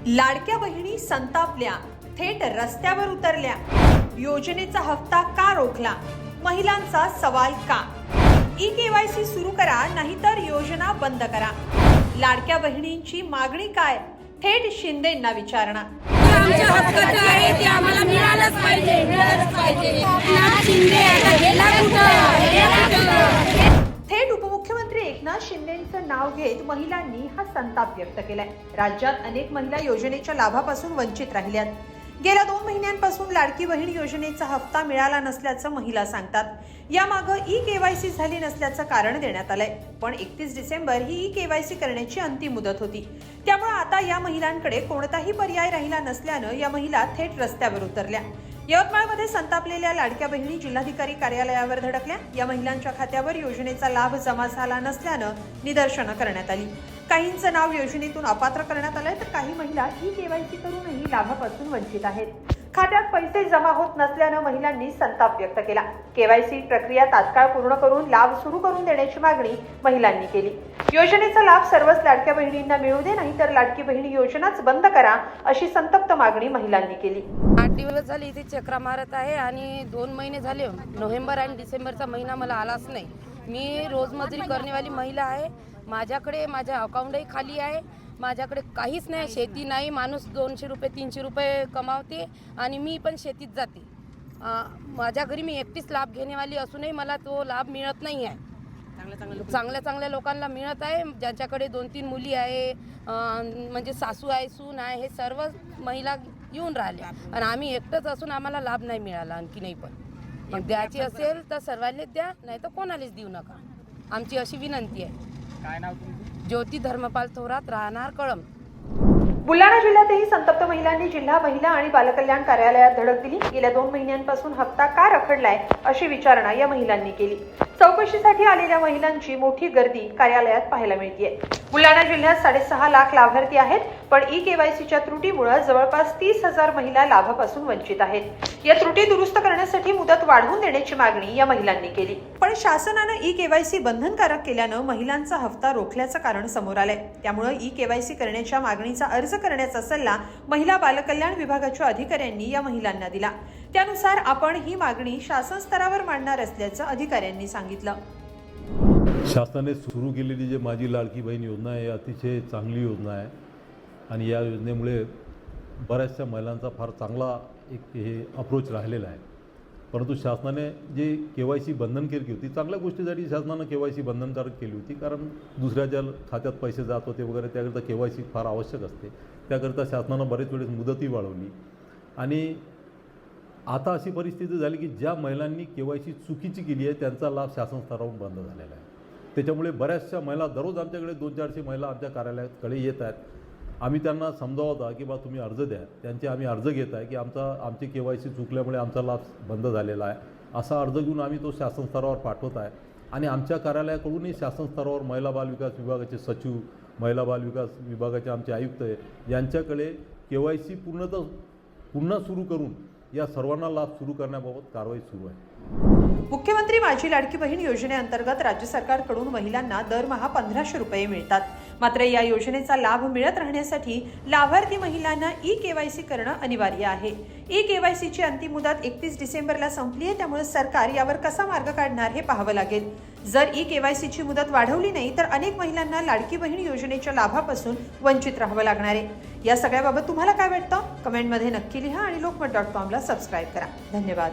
लाडक्या बहिणी संतापल्या, थेट रस्त्यावर उतरल्या। योजनेचा हप्ता का रोखला? महिलांचा सवाल का? ई-केवायसी सुरू करा, नाहीतर योजना बंद करा। लाडक्या बहिणींची मागणी काय? थेट शिंदेंना विचारणा। थेट उपमुख्यमंत्री एकनाथ शिंदेंचं नाव घेत महिलांनी हा संताप व्यक्त केलाय। राज्यात अनेक महिला योजनेच्या लाभापासून वंचित राहिल्यात। गेल्या 2 महिन्यांपासून लाडकी बहीण योजनेचा हप्ता मिळाला नसल्याचं महिला सांगतात। यामागे ई-केवायसी झाली नसल्याचं कारण देण्यात आलंय, पण 31 डिसेंबर ही ई-केवायसी करण्याची अंतिम मुदत होती। त्यामुळे आता या महिलांकडे कोणताही पर्याय राहिला नसल्यानं या महिला थेट रस्त्यावर उतरल्या। यवतमाळमध्ये संतापलेल्या लाडक्या बहिणी जिल्हाधिकारी कार्यालयावर धडकल्या। या महिलांच्या खात्यावर योजनेचा लाभ जमा झाला नसल्यानं निदर्शनं करण्यात आली। काहींचं नाव योजनेतून अपात्र करण्यात आलंय, तर काही महिला ई-केवायसी करूनही लाभापासून वंचित आहेत। खात्यात पैसे जमा होत नसल्यानं महिलांनी संताप व्यक्त केला। केवायसी प्रक्रिया तात्काळ पूर्ण करून लाभ सुरू करून देण्याची मागणी महिलांनी केली। योजनेचा लाभ सर्वच लाडक्या बहिणींना मिळू दे, नाहीतर लाडकी बहिणी योजनाच बंद करा, अशी संतप्त मागणी महिलांनी केली। 8 दिवस झाले इथे चक्रा मारत आहे आणि 2 महिने झाले, नोव्हेंबर आणि डिसेंबरचा महिना मला आलाच नाही। मी रोजमजुरी करण्यावाली महिला आहे। माझ्याकडे माझ्या अकाउंटही खाली आहे। माझ्याकडे काहीच नाही, शेती नाही। माणूस 200 रुपये 300 रुपये कमावते आणि मी पण शेतीत जाते। माझ्या घरी मी एकटीच लाभ घेण्यावाली असूनही मला तो लाभ मिळत नाही आहे। चांगल्या लोकांना मिळत आहे, ज्यांच्याकडे 2-3 मुली आहे, म्हणजे सासू आहे, सून आहे, हे सर्व महिला येऊन राहिल्या आणि आम्ही एकटंच असून आम्हाला लाभ नाही मिळाला। आणखी नाही, पण मग द्यायची असेल तर सर्वांनीच द्या, नाही तर कोणालाच देऊ नका, आमची अशी विनंती आहे। काय नाव तुमचं? ज्योती धर्मपाल थोरात, राहणार कळंब। बुलढाणा जिल्ह्यातही संतप्त महिलांनी जिल्हा महिला आणि बालकल्याण कार्यालयात धडक दिली। गेल्या 2 महिन्यांपासून हप्ता का रखडलाय, अशी विचारणा या महिलांनी केली। चौकशीसाठी आलेल्या महिलांची मोठी गर्दी कार्यालयात पाहायला मिळते। बुलढाणा जिल्ह्यात 6.5 लाख लाभार्थी आहेत, पण ई-केवायसीच्या त्रुटीमुळे जवळपास 30,000 महिला लाभापासून वंचित आहेत। या त्रुटी दुरुस्त करण्यासाठी मुदत वाढवून देण्याची मागणी या महिलांनी केली, पण शासनानं ई-केवायसी बंधनकारक केल्यानं महिलांचा हप्ता रोखल्याचं कारण समोर आलंय। त्यामुळे ई-केवायसी करण्याच्या मागणीचा अर्ज करण्याचा सल्ला महिला बालकल्याण विभागाच्या अधिकाऱ्यांनी या महिलांना दिला। त्यानुसार आपण ही मागणी शासन स्तरावर मांडणार असल्याचं अधिकाऱ्यांनी सांगितलं। शासनाने सुरू केलेली जी माझी लाडकी बहीण योजना आहे, अतिशय चांगली योजना आहे आणि या योजनेमुळे बऱ्याचशा महिलांचा फार चांगला एक हे अप्रोच राहिलेला आहे। परंतु शासनाने जे केवायसी बंधनकारक केली होती, चांगल्या गोष्टीसाठी शासनानं केवायसी बंधनकारक केली होती, कारण दुसऱ्याच्या खात्यात पैसे जात होते वगैरे, त्याकरता केवायसी फार आवश्यक असते। त्याकरता शासनानं बरेच वेळेस मुदतही वाढवली आणि आता अशी परिस्थिती झाली की ज्या महिलांनी केवायसी चुकीची केली आहे त्यांचा लाभ शासन स्तरावरून बंद झालेला आहे। त्याच्यामुळे बऱ्याचशा महिला दररोज आमच्याकडे 200-400 महिला आमच्या कार्यालयाकडे येत आहेत। आम्ही त्यांना समजावत आहे की बा तुम्ही अर्ज द्या, त्यांचे आम्ही अर्ज घेत आहे की आमची केवायसी चुकल्यामुळे आमचा लाभ बंद झालेला आहे, असा अर्ज घेऊन आम्ही तो शासन स्तरावर पाठवत आहे। आणि आमच्या कार्यालयाकडूनही शासन स्तरावर महिला बाल विकास विभागाचे सचिव, महिला बाल विकास विभागाचे आमचे आयुक्त यांच्याकडे केवायसी पुन्हा सुरू करून या सर्वांना लाभ सुरू करण्याबाबत कारवाई सुरू आहे। मुख्यमंत्री माझी लाडकी बहीण योजनेअंतर्गत राज्य सरकारकडून महिलांना दरमहा 1500 रुपये मिळतात। मात्र या योजनेचा लाभ मिळत राहण्यासाठी लाभार्थी महिलांना ई-केवायसी करणं अनिवार्य आहे। ई-केवायसीची अंतिम मुदत 31 डिसेंबरला संपली आहे, त्यामुळे सरकार यावर कसा मार्ग काढणार हे पाहावं लागेल। जर ई-केवायसीची मुदत वाढवली नाही तर अनेक महिलांना लाडकी बहीण योजनेच्या लाभापासून वंचित राहावं लागणार आहे। या सगळ्याबाबत तुम्हाला काय वाटतं? कमेंटमध्ये नक्की लिहा आणि lokmat.com ला सबस्क्राईब करा। धन्यवाद।